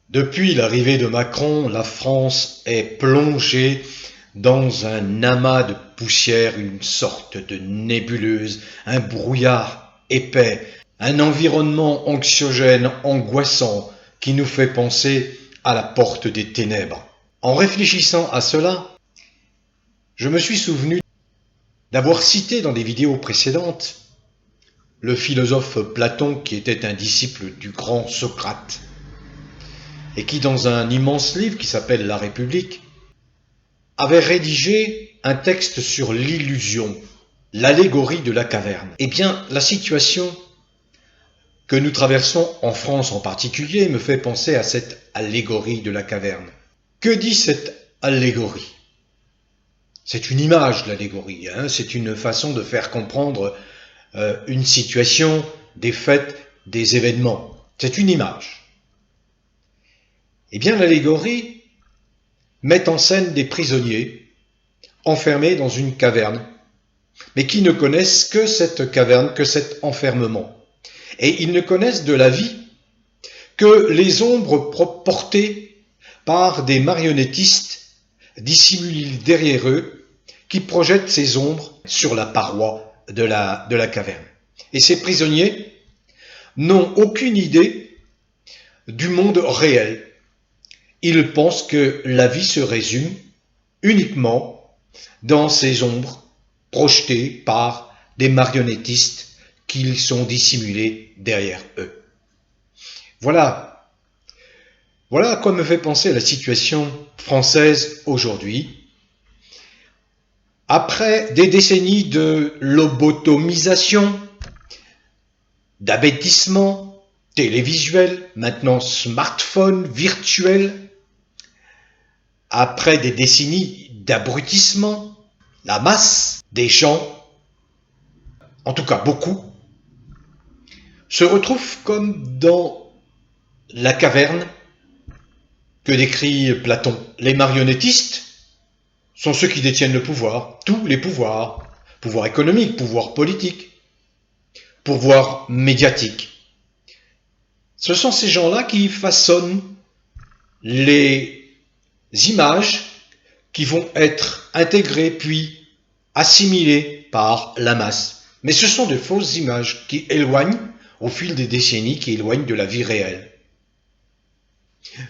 Depuis l'arrivée de Macron, la France est plongée dans un amas de poussière, une sorte de nébuleuse, un brouillard épais, un environnement anxiogène, angoissant, qui nous fait penser à la porte des ténèbres. En réfléchissant à cela, je me suis souvenu d'avoir cité dans des vidéos précédentes le philosophe Platon, qui était un disciple du grand Socrate, et qui, dans un immense livre qui s'appelle La République, avait rédigé un texte sur l'illusion, l'allégorie de la caverne. Eh bien, la situation que nous traversons en France en particulier me fait penser à cette allégorie de la caverne. Que dit cette allégorie? C'est une image, l'allégorie, c'est une façon de faire comprendre une situation, des faits, des événements. C'est une image. Eh bien, l'allégorie met en scène des prisonniers enfermés dans une caverne, mais qui ne connaissent que cette caverne, que cet enfermement. Et ils ne connaissent de la vie que les ombres portées par des marionnettistes dissimulés derrière eux, qui projettent ces ombres sur la paroi de la caverne. Et ces prisonniers n'ont aucune idée du monde réel. Ils pensent que la vie se résume uniquement dans ces ombres projetées par des marionnettistes qui sont dissimulés derrière eux. Voilà à quoi me fait penser la situation française aujourd'hui. Après des décennies de lobotomisation, d'abêtissement télévisuel, maintenant smartphone virtuel, après des décennies d'abrutissement, la masse des gens, en tout cas beaucoup, se retrouve comme dans la caverne que décrit Platon. Les marionnettistes sont ceux qui détiennent le pouvoir, tous les pouvoirs, pouvoir économique, pouvoir politique, pouvoir médiatique. Ce sont ces gens-là qui façonnent les images qui vont être intégrées puis assimilées par la masse. Mais ce sont de fausses images qui éloignent, au fil des décennies, qui éloignent de la vie réelle.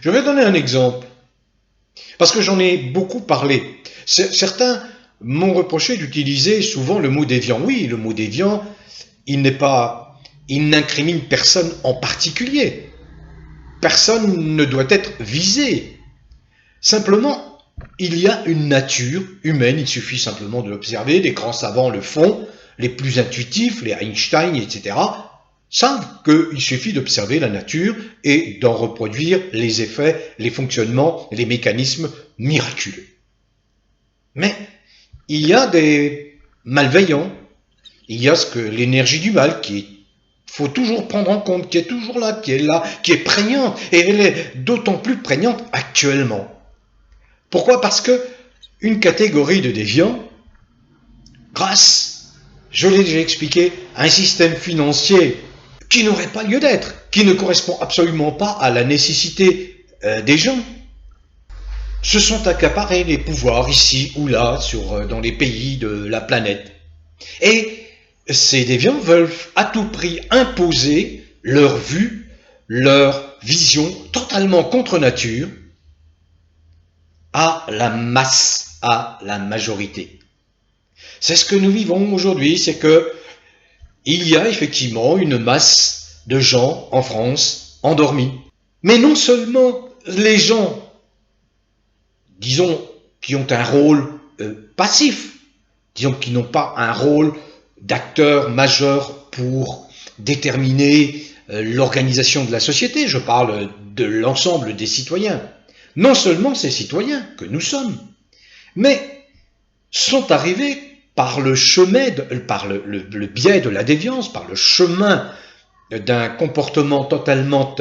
Je vais donner un exemple, parce que j'en ai beaucoup parlé. Certains m'ont reproché d'utiliser souvent le mot déviant. Oui, le mot déviant, il n'incrimine personne en particulier. Personne ne doit être visé. Simplement, il y a une nature humaine, il suffit simplement de l'observer, les grands savants le font, les plus intuitifs, les Einstein, etc., savent qu'il suffit d'observer la nature et d'en reproduire les effets, les fonctionnements, les mécanismes miraculeux. Mais il y a des malveillants, il y a l'énergie du mal qu'il faut toujours prendre en compte, qui est toujours là, qui est prégnante, et elle est d'autant plus prégnante actuellement. Pourquoi? Parce que une catégorie de déviants, grâce, je l'ai déjà expliqué, à un système financier qui n'aurait pas lieu d'être, qui ne correspond absolument pas à la nécessité des gens, se sont accaparés les pouvoirs ici ou là dans les pays de la planète. Et ces déviants veulent à tout prix imposer leur vue, leur vision totalement contre nature à la masse, à la majorité. C'est ce que nous vivons aujourd'hui, c'est que il y a effectivement une masse de gens en France endormis. Mais non seulement les gens, disons, qui ont un rôle passif, disons qui n'ont pas un rôle d'acteur majeur pour déterminer l'organisation de la société, je parle de l'ensemble des citoyens. Non seulement ces citoyens que nous sommes, mais sont arrivés par le chemin, par le biais de la déviance, par le chemin d'un comportement totalement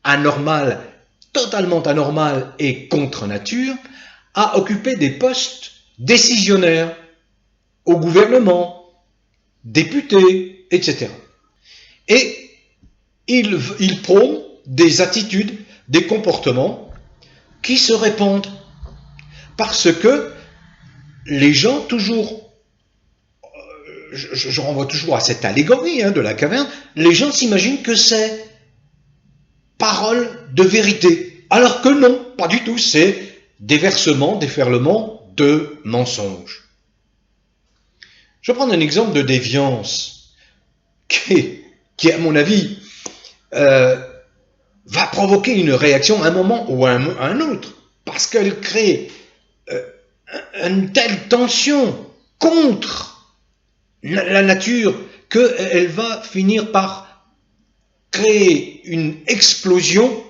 anormal et contre nature, à occuper des postes décisionnaires au gouvernement, députés, etc. Et ils prônent des attitudes des comportements qui se répandent. Parce que les gens, toujours, je renvoie toujours à cette allégorie de la caverne, les gens s'imaginent que c'est parole de vérité. Alors que non, pas du tout, c'est déversement, déferlement de mensonges. Je vais prendre un exemple de déviance qui à mon avis, va provoquer une réaction à un moment ou à un autre, parce qu'elle crée une telle tension contre la nature qu'elle va finir par créer une explosion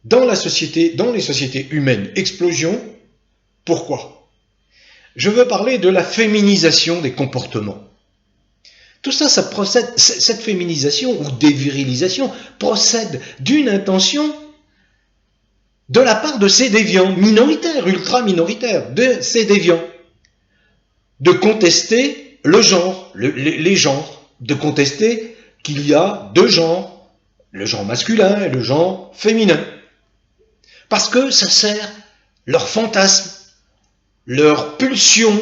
dans la société, dans les sociétés humaines. Explosion, pourquoi? Je veux parler de la féminisation des comportements. Tout ça, ça procède, cette féminisation ou dévirilisation procède d'une intention de la part de ces déviants, minoritaires, ultra minoritaires, de ces déviants, de contester le genre, les genres, de contester qu'il y a deux genres, le genre masculin et le genre féminin. Parce que ça sert leur fantasme, leur pulsion,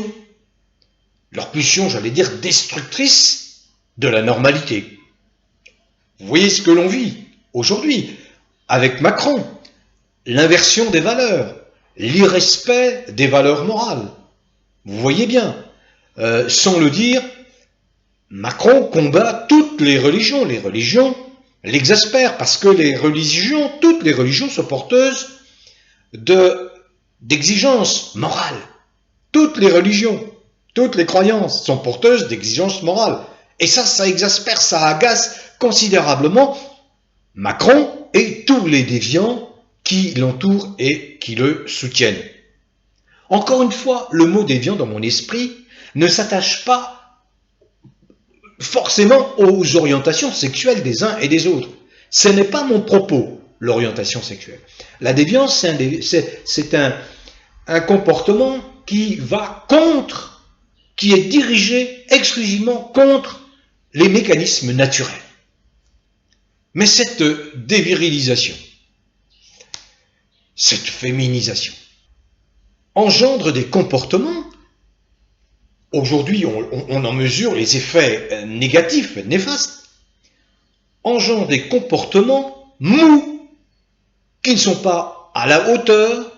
j'allais dire, destructrice de la normalité. Vous voyez ce que l'on vit aujourd'hui avec Macron, l'inversion des valeurs, l'irrespect des valeurs morales. Vous voyez bien, sans le dire, Macron combat toutes les religions l'exaspèrent parce que toutes les religions sont porteuses d'exigences morales. Toutes les religions, toutes les croyances sont porteuses d'exigences morales. Et ça exaspère, ça agace considérablement Macron et tous les déviants qui l'entourent et qui le soutiennent. Encore une fois, le mot déviant dans mon esprit ne s'attache pas forcément aux orientations sexuelles des uns et des autres. Ce n'est pas mon propos, l'orientation sexuelle. La déviance, c'est un comportement qui va contre, qui est dirigé exclusivement contre les mécanismes naturels. Mais cette dévirilisation, cette féminisation, engendre des comportements. Aujourd'hui, on en mesure les effets négatifs, néfastes. Engendre des comportements mous, qui ne sont pas à la hauteur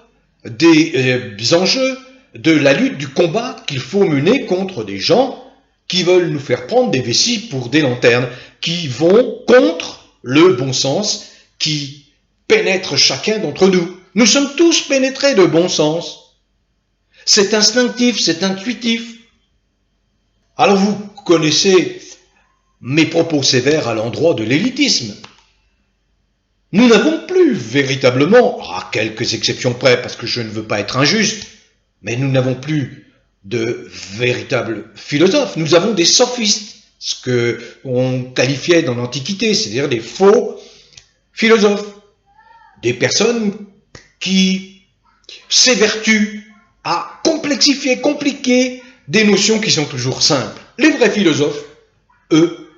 des enjeux de la lutte, du combat qu'il faut mener contre des gens qui veulent nous faire prendre des vessies pour des lanternes, qui vont contre le bon sens, qui pénètre chacun d'entre nous. Nous sommes tous pénétrés de bon sens. C'est instinctif, c'est intuitif. Alors vous connaissez mes propos sévères à l'endroit de l'élitisme. Nous n'avons plus véritablement, à quelques exceptions près, parce que je ne veux pas être injuste, mais nous n'avons plus de véritables philosophes. Nous avons des sophistes, ce qu'on qualifiait dans l'Antiquité, c'est-à-dire des faux philosophes, des personnes qui s'évertuent à complexifier, compliquer des notions qui sont toujours simples. Les vrais philosophes, eux,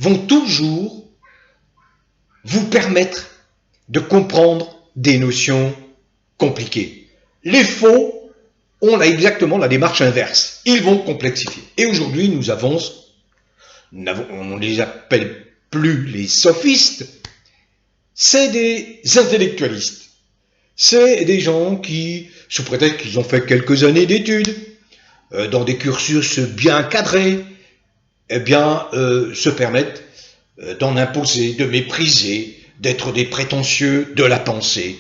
vont toujours vous permettre de comprendre des notions compliquées. Les faux ont exactement la démarche inverse. Ils vont complexifier. Et aujourd'hui, on ne les appelle plus les sophistes, c'est des intellectualistes. C'est des gens qui, sous prétexte qu'ils ont fait quelques années d'études, dans des cursus bien cadrés, se permettent d'en imposer, de mépriser, d'être des prétentieux de la pensée.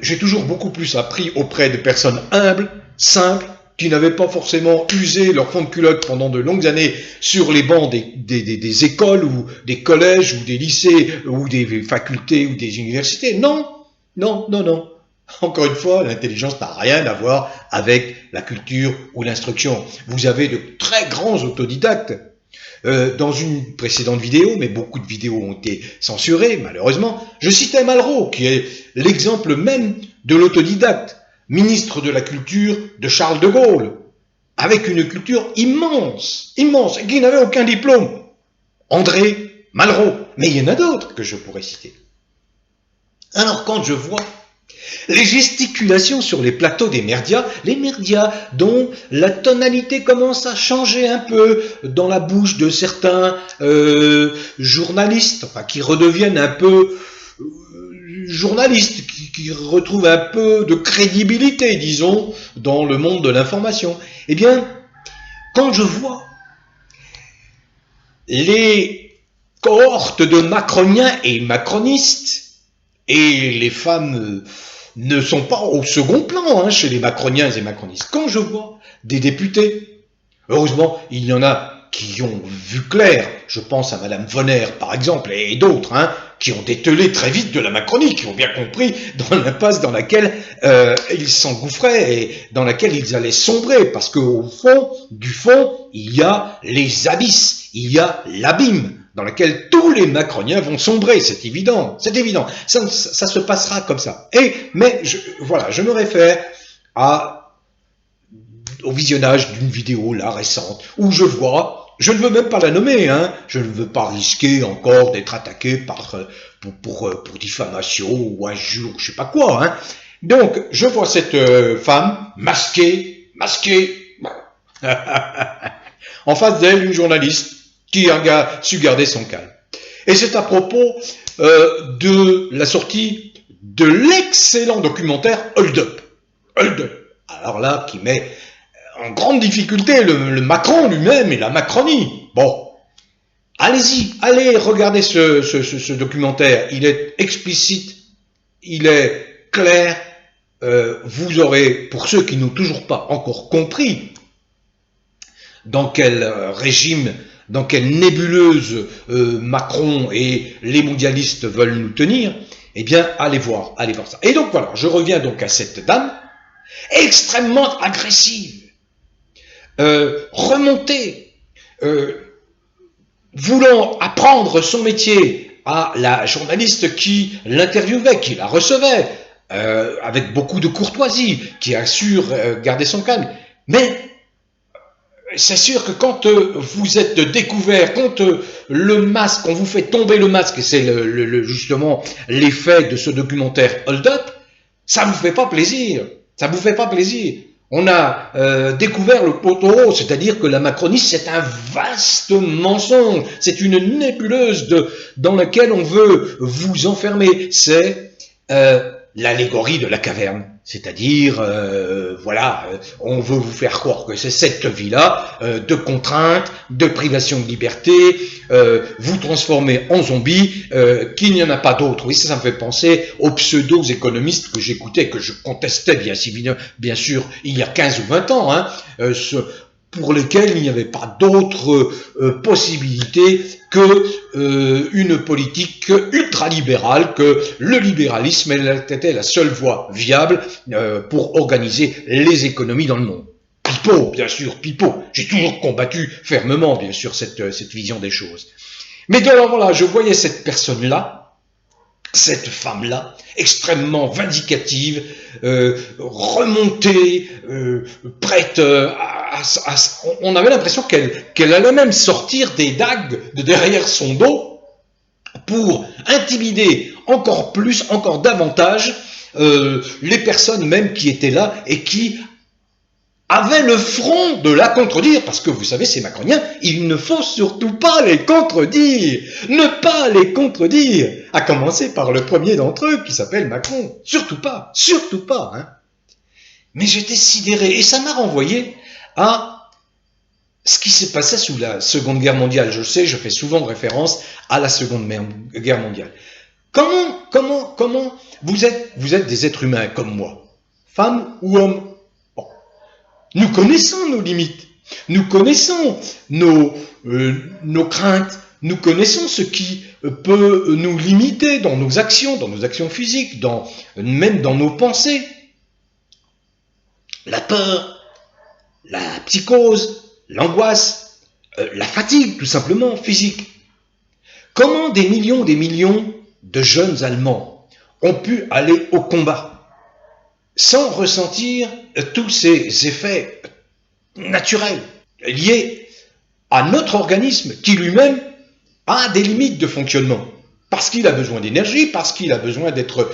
J'ai toujours beaucoup plus appris auprès de personnes humbles, simples, qui n'avaient pas forcément usé leur fond de culotte pendant de longues années sur les bancs des écoles ou des collèges ou des lycées ou des facultés ou des universités. Non. Encore une fois, l'intelligence n'a rien à voir avec la culture ou l'instruction. Vous avez de très grands autodidactes. Dans une précédente vidéo, mais beaucoup de vidéos ont été censurées, malheureusement, je citais Malraux, qui est l'exemple même de l'autodidacte, ministre de la Culture de Charles de Gaulle, avec une culture immense, et qui n'avait aucun diplôme. André Malraux. Mais il y en a d'autres que je pourrais citer. Alors quand je vois les gesticulations sur les plateaux des médias dont la tonalité commence à changer un peu dans la bouche de certains journalistes, enfin qui redeviennent un peu journalistes, qui retrouvent un peu de crédibilité, disons, dans le monde de l'information. Eh bien, quand je vois les cohortes de macroniens et macronistes, et les femmes ne sont pas au second plan chez les macroniens et macronistes. Quand je vois des députés, heureusement, il y en a qui ont vu clair, je pense à Madame Vonner par exemple, et d'autres, qui ont dételé très vite de la Macronie, qui ont bien compris dans l'impasse dans laquelle ils s'engouffraient et dans laquelle ils allaient sombrer, parce qu'au fond, du fond, il y a les abysses, il y a l'abîme dans lequel tous les macroniens vont sombrer, c'est évident, c'est évident, ça se passera comme ça. Mais je me réfère au visionnage d'une vidéo là récente où je vois, je ne veux même pas la nommer, je ne veux pas risquer encore d'être attaqué pour diffamation ou injure, je sais pas quoi. Donc je vois cette femme masquée, en face d'elle une journaliste qui a su garder son calme. Et c'est à propos de la sortie de l'excellent documentaire Hold Up. Hold Up. Alors là, qui met en grande difficulté le Macron lui-même et la Macronie. Bon, allez-y, allez regarder ce documentaire. Il est explicite, il est clair. Vous aurez, pour ceux qui n'ont toujours pas encore compris dans quel régime, dans quelle nébuleuse Macron et les mondialistes veulent nous tenir, eh bien, allez voir ça. Et donc voilà, je reviens donc à cette dame extrêmement agressive, remontée, voulant apprendre son métier à la journaliste qui l'interviewait, qui la recevait, avec beaucoup de courtoisie, qui assure garder son calme. Mais c'est sûr que quand vous êtes découvert, quand le masque, on vous fait tomber le masque, et c'est justement l'effet de ce documentaire Hold Up, ça vous fait pas plaisir. Ça vous fait pas plaisir. On a découvert le poteau rose, c'est-à-dire que la Macronie, c'est un vaste mensonge. C'est une nébuleuse dans laquelle on veut vous enfermer. C'est l'allégorie de la caverne. C'est-à-dire, on veut vous faire croire que c'est cette vie-là, de contraintes, de privation de liberté, vous transformer en zombie, qu'il n'y en a pas d'autre. Oui, ça me fait penser aux pseudo-économistes que j'écoutais, que je contestais bien sûr il y a 15 ou 20 ans, pour lesquels il n'y avait pas d'autre possibilité que une politique ultralibérale, que le libéralisme était la seule voie viable pour organiser les économies dans le monde. Pipeau, bien sûr, pipeau. J'ai toujours combattu fermement, bien sûr, cette vision des choses. Mais alors voilà, je voyais cette personne-là, cette femme-là, extrêmement vindicative, remontée, prête on avait l'impression qu'elle allait même sortir des dagues de derrière son dos pour intimider encore plus, encore davantage les personnes même qui étaient là et qui avaient le front de la contredire, parce que vous savez, ces macroniens, il ne faut surtout pas les contredire, ne pas les contredire, à commencer par le premier d'entre eux qui s'appelle Macron, surtout pas, Mais j'étais sidéré, et ça m'a renvoyé à ce qui s'est passé sous la Seconde Guerre mondiale. Je sais, je fais souvent référence à la Seconde Guerre mondiale. Comment vous êtes des êtres humains comme moi, femmes ou hommes. Bon. Nous connaissons nos limites, nous connaissons nos craintes, nous connaissons ce qui peut nous limiter dans nos actions physiques, même dans nos pensées. La peur, la psychose, l'angoisse, la fatigue tout simplement physique. Comment des millions de jeunes Allemands ont pu aller au combat sans ressentir tous ces effets naturels liés à notre organisme qui lui-même a des limites de fonctionnement. Parce qu'il a besoin d'énergie, parce qu'il a besoin d'être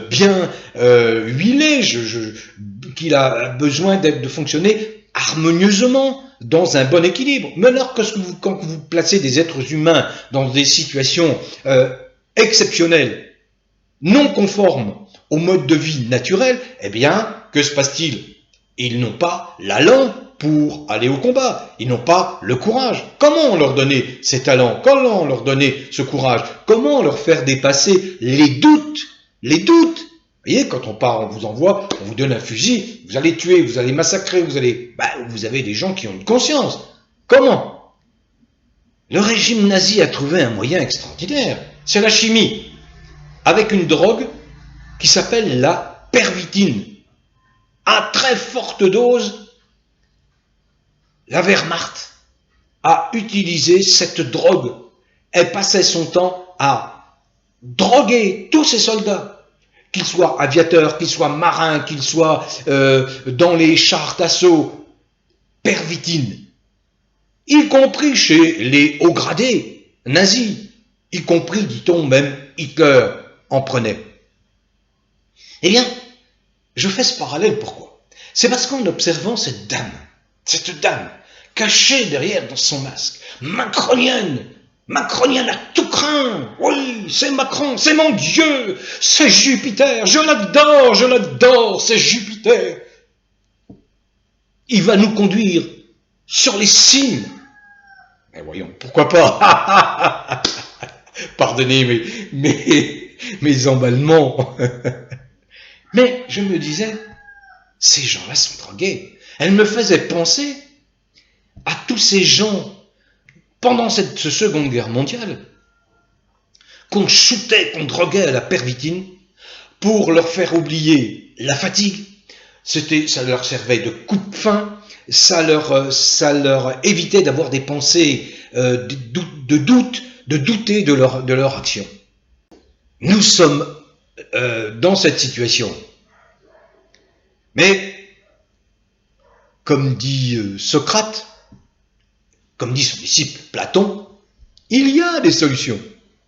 bien huilé, qu'il a besoin de fonctionner harmonieusement, dans un bon équilibre. Mais alors, quand vous placez des êtres humains dans des situations exceptionnelles, non conformes au mode de vie naturel, eh bien, que se passe-t-il? Ils n'ont pas l'allant pour aller au combat. Ils n'ont pas le courage. Comment leur donner ces talents? Comment leur donner ce courage? Comment leur faire dépasser les doutes? Les doutes. Vous voyez, quand on part, on vous envoie, on vous donne un fusil, vous allez tuer, vous allez massacrer, vous avez des gens qui ont une conscience. Comment? Le régime nazi a trouvé un moyen extraordinaire. C'est la chimie. Avec une drogue qui s'appelle la pervitine. À très forte dose, la Wehrmacht a utilisé cette drogue. Elle passait son temps à droguer tous ses soldats, qu'ils soient aviateurs, qu'ils soient marins, qu'ils soient dans les chars d'assaut. Pervitine. Y compris chez les hauts gradés nazis. Y compris, dit-on, même Hitler en prenait. Eh bien, je fais ce parallèle, pourquoi? C'est parce qu'en observant cette dame cachée derrière dans son masque, macronienne a tout craint, oui, c'est Macron, c'est mon Dieu, c'est Jupiter, je l'adore, c'est Jupiter. Il va nous conduire sur les cimes. Mais voyons, pourquoi pas? Pardonnez mes emballements. Mais je me disais, ces gens-là sont drogués. Elle me faisait penser à tous ces gens, pendant cette Seconde Guerre mondiale, qu'on shootait, qu'on droguait à la pervitine pour leur faire oublier la fatigue. Ça leur servait de coupe-faim, ça leur évitait d'avoir des pensées de douter de leur action. Nous sommes dans cette situation. Mais, comme dit Socrate, comme dit son disciple Platon, il y a des solutions,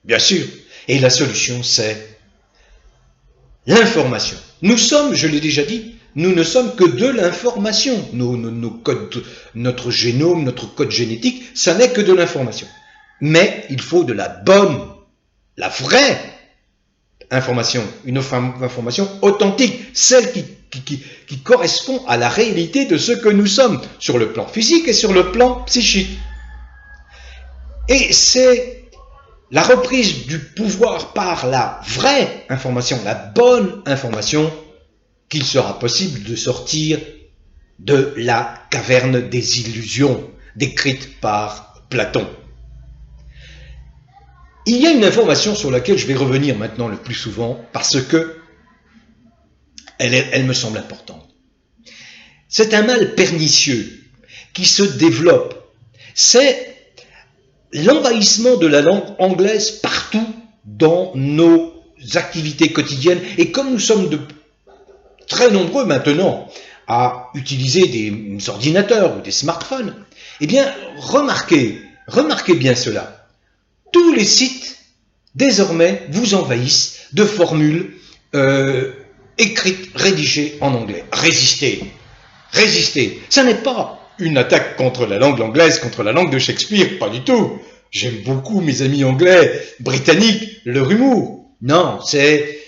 bien sûr. Et la solution, c'est l'information. Nous sommes, je l'ai déjà dit, nous ne sommes que de l'information. Nos codes, notre génome, notre code génétique, ça n'est que de l'information. Mais il faut de la bonne, la vraie information, une information authentique, celle qui correspond à la réalité de ce que nous sommes, sur le plan physique et sur le plan psychique. Et c'est la reprise du pouvoir par la vraie information, la bonne information, qu'il sera possible de sortir de la caverne des illusions décrite par Platon. Il y a une information sur laquelle je vais revenir maintenant le plus souvent parce que elle me semble importante. C'est un mal pernicieux qui se développe. C'est l'envahissement de la langue anglaise partout dans nos activités quotidiennes. Et comme nous sommes très nombreux maintenant à utiliser des ordinateurs ou des smartphones, eh bien, remarquez bien cela. Tous les sites, désormais, vous envahissent de formules écrites, rédigées en anglais. Résistez. Ça n'est pas une attaque contre la langue anglaise, contre la langue de Shakespeare, pas du tout. J'aime beaucoup mes amis anglais, britanniques, leur humour. Non, c'est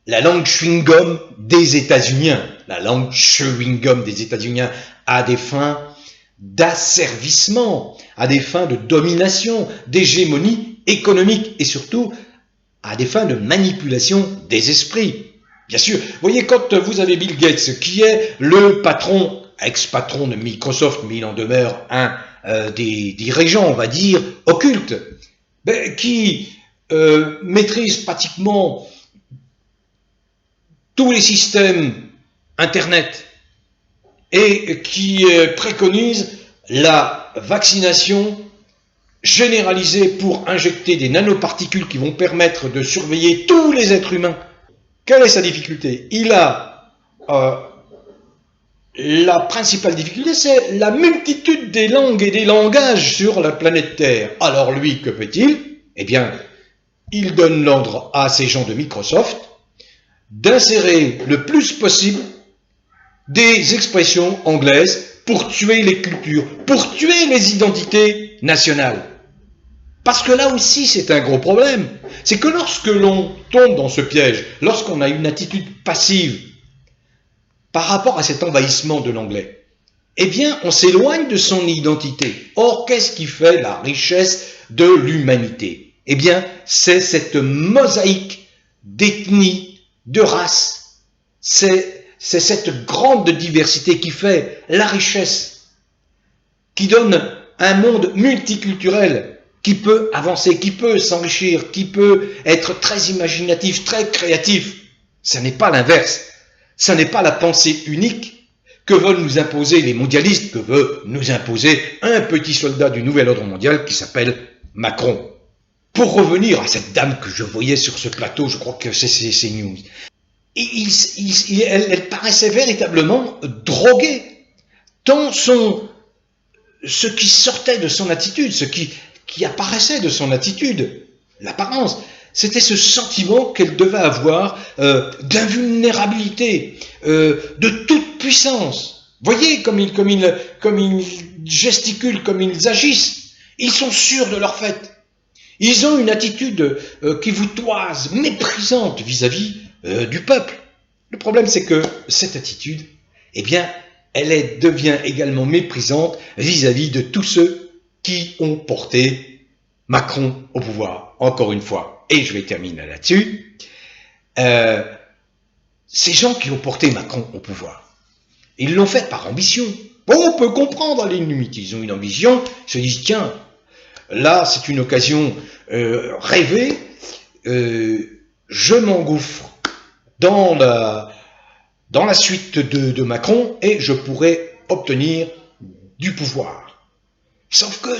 la langue chewing-gum des États-Unis. La langue chewing-gum des États-Unis à des fins d'asservissement, à des fins de domination, d'hégémonie économique et surtout à des fins de manipulation des esprits. Bien sûr, vous voyez, quand vous avez Bill Gates, qui est le patron, ex-patron de Microsoft, mais il en demeure un des dirigeants, on va dire, occultes, qui maîtrise pratiquement tous les systèmes Internet et qui préconise la vaccination généralisée pour injecter des nanoparticules qui vont permettre de surveiller tous les êtres humains. Quelle est sa difficulté? Il a la principale difficulté, c'est la multitude des langues et des langages sur la planète Terre. Alors lui, que fait-il? Eh bien, il donne l'ordre à ces gens de Microsoft d'insérer le plus possible des expressions anglaises pour tuer les cultures, pour tuer les identités nationales. Parce que là aussi, c'est un gros problème. C'est que lorsque l'on tombe dans ce piège, lorsqu'on a une attitude passive par rapport à cet envahissement de l'anglais, eh bien, on s'éloigne de son identité. Or, qu'est-ce qui fait la richesse de l'humanité? Eh bien, c'est cette mosaïque d'ethnies, de races. C'est cette grande diversité qui fait la richesse, qui donne un monde multiculturel, qui peut avancer, qui peut s'enrichir, qui peut être très imaginatif, très créatif. Ce n'est pas l'inverse. Ce n'est pas la pensée unique que veulent nous imposer les mondialistes, que veut nous imposer un petit soldat du nouvel ordre mondial qui s'appelle Macron. Pour revenir à cette dame que je voyais sur ce plateau, je crois que c'est CNews, elle paraissait véritablement droguée, tant ce qui sortait de son attitude, ce qui apparaissait de son attitude, l'apparence, c'était ce sentiment qu'elle devait avoir d'invulnérabilité, de toute puissance. Voyez comme ils gesticulent, comme ils agissent. Ils sont sûrs de leur fait. Ils ont une attitude qui vous toise, méprisante vis-à-vis du peuple. Le problème, c'est que cette attitude, eh bien, elle devient également méprisante vis-à-vis de tous ceux qui ont porté Macron au pouvoir, encore une fois. Et je vais terminer là-dessus. Ces gens qui ont porté Macron au pouvoir, ils l'ont fait par ambition. Bon, on peut comprendre à la limite, ils ont une ambition, ils se disent, tiens, là, c'est une occasion rêvée, je m'engouffre dans la suite de Macron et je pourrais obtenir du pouvoir. Sauf que,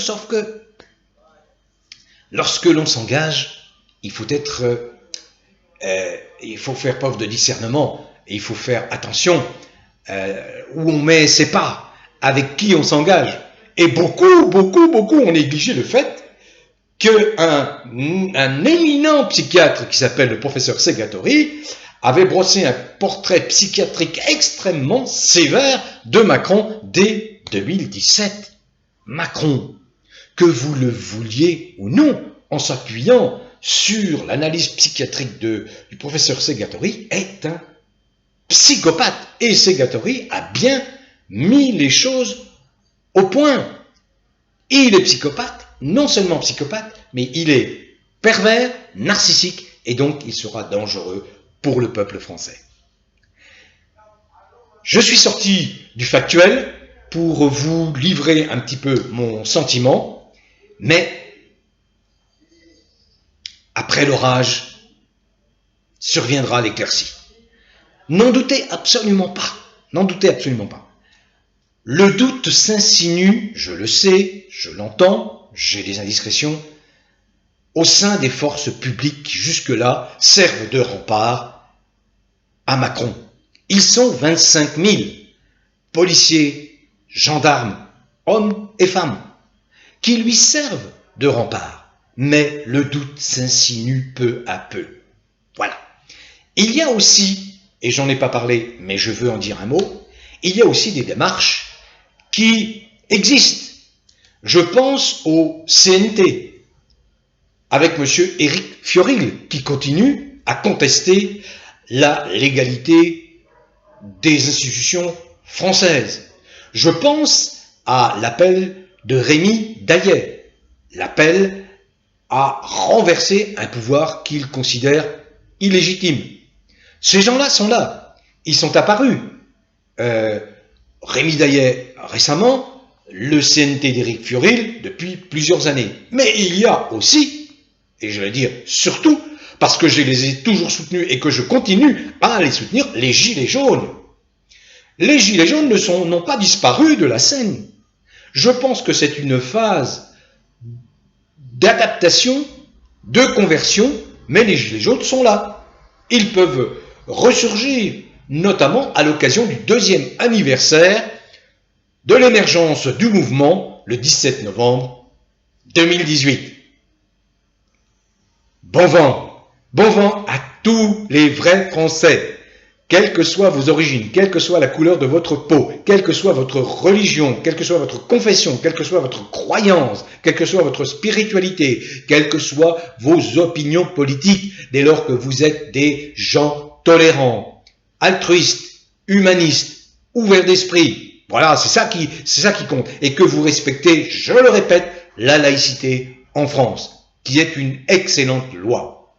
lorsque l'on s'engage, il faut faire preuve de discernement, et il faut faire attention où on met ses pas, avec qui on s'engage. Et beaucoup ont négligé le fait qu'un éminent psychiatre qui s'appelle le professeur Segatori avait brossé un portrait psychiatrique extrêmement sévère de Macron dès 2017. Macron, que vous le vouliez ou non, en s'appuyant sur l'analyse psychiatrique du professeur Segatori, est un psychopathe. Et Segatori a bien mis les choses au point. Il est psychopathe, non seulement psychopathe, mais il est pervers, narcissique, et donc il sera dangereux pour le peuple français. Je suis sorti du factuel pour vous livrer un petit peu mon sentiment, mais après l'orage surviendra l'éclaircie. N'en doutez absolument pas, n'en doutez absolument pas. Le doute s'insinue, je le sais, je l'entends, j'ai des indiscrétions, au sein des forces publiques qui jusque-là servent de rempart à Macron. Ils sont 25 000 policiers, gendarmes, hommes et femmes, qui lui servent de rempart. Mais le doute s'insinue peu à peu. Voilà. Il y a aussi, et j'en ai pas parlé, mais je veux en dire un mot, il y a aussi des démarches qui existent. Je pense au CNT, avec M. Éric Fiorilles, qui continue à contester la légalité des institutions françaises. Je pense à l'appel de Rémi Daillet, l'appel à renverser un pouvoir qu'il considère illégitime. Ces gens-là sont là, ils sont apparus. Rémi Daillet récemment, le CNT d'Éric Fiorilles depuis plusieurs années. Mais il y a aussi, et je vais dire surtout, parce que je les ai toujours soutenus et que je continue à les soutenir, les Gilets jaunes. Les Gilets jaunes n'ont pas disparu de la scène. Je pense que c'est une phase d'adaptation, de conversion, mais les Gilets jaunes sont là. Ils peuvent ressurgir, notamment à l'occasion du 2e anniversaire de l'émergence du mouvement le 17 novembre 2018. bon vent à tous les vrais Français, quelles que soient vos origines, quelle que soit la couleur de votre peau, quelle que soit votre religion, quelle que soit votre confession, quelle que soit votre croyance, quelle que soit votre spiritualité, quelles que soient vos opinions politiques, dès lors que vous êtes des gens tolérants, altruistes, humanistes, ouverts d'esprit. Voilà, c'est ça qui compte. Et que vous respectez, je le répète, la laïcité en France, qui est une excellente loi.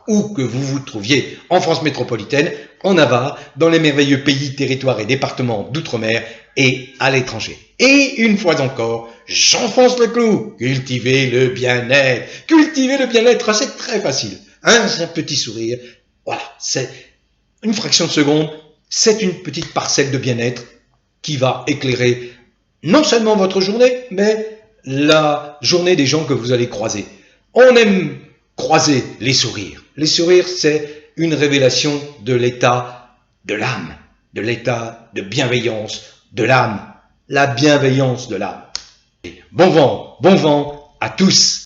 Où que vous vous trouviez, en France métropolitaine, en Navarre, dans les merveilleux pays, territoires et départements d'outre-mer et à l'étranger. Et une fois encore, j'enfonce le clou. Cultivez le bien-être. Cultivez le bien-être, c'est très facile. Un petit sourire, voilà, c'est une fraction de seconde, c'est une petite parcelle de bien-être qui va éclairer non seulement votre journée, mais la journée des gens que vous allez croiser. On aime croiser les sourires. Les sourires, c'est une révélation de l'état de l'âme, de l'état de bienveillance de l'âme, la bienveillance de l'âme. Bon vent à tous.